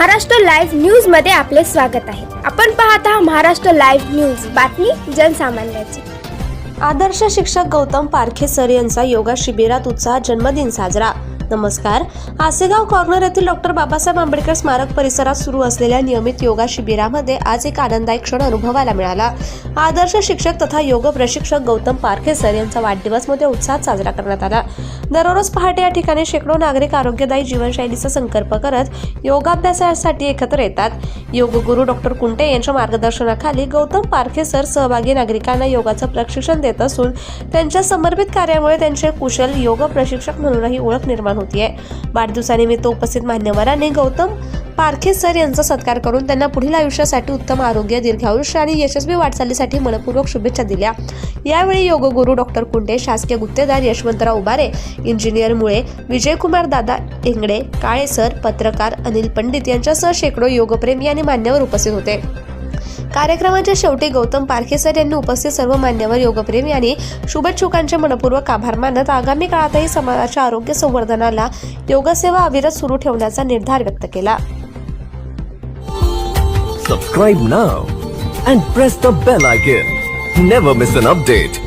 Maharashtra live news मध्ये आपले स्वागत आहे। आपण पाहत आहात महाराष्ट्र लाईव्ह न्यूज, बातमी जनसामान्याची। आदर्श शिक्षक गौतम पारखे सर यांचा योगा शिबिरात उत्साहात जन्मदिन साजरा। नमस्कार। आसेगाव कॉर्नर येथील डॉक्टर बाबासाहेब आंबेडकर स्मारक परिसरात सुरू असलेल्या नियमित योगा शिबिरामध्ये आज एक आनंददायक क्षण अनुभवायला मिळाला। आदर्श शिक्षक तथा योग प्रशिक्षक गौतम पारखे सर यांचा वाढदिवस मोठ्या उत्साहात साजरा करण्यात आला। दररोज पहाटे या ठिकाणी शेकडो नागरिक आरोग्यदायी जीवनशैलीचा संकल्प करत योगाभ्यासासाठी एकत्र येतात। योग गुरु डॉक्टर कुंटे यांच्या मार्गदर्शनाखाली गौतम पारखे सर सहभागी नागरिकांना योगाचं प्रशिक्षण देत असून त्यांच्या समर्पित कार्यामुळे त्यांचे कुशल योग प्रशिक्षक म्हणूनही ओळख निर्माण होतीये। वाढदिवसानिमित्त उपस्थित मान्यवरांनी गौतम पारखे सर यांचा सत्कार करून त्यांना पुढील आयुष्यासाठी उत्तम आरोग्य, दीर्घायुष्य आणि यशस्वी वाटचालीसाठी मनपूर्वक शुभेच्छा दिल्या। यावेळी योग गुरु डॉक्टर कुंटे, शासकीय गुत्तेदार यशवंतराव उबारे, इंजिनियर मुळे, विजयकुमार दादा इंगडे, काळे सर, पत्रकार अनिल पंडित यांच्यासह शेकडो योगप्रेमी आणि मान्यवर उपस्थित होते। कार्यक्रमाच्या शेवटी गौतम पारखे सर यांनी उपस्थित सर्व मान्यवर, योगप्रेमी आणि शुभेच्छुकांचे मनपूर्वक आभार मानत आगामी काळातही समाजाच्या आरोग्य संवर्धनाला योगसेवा अविरत सुरू ठेवण्याचा निर्धार व्यक्त केला। Subscribe now and press the bell icon. Never miss an update.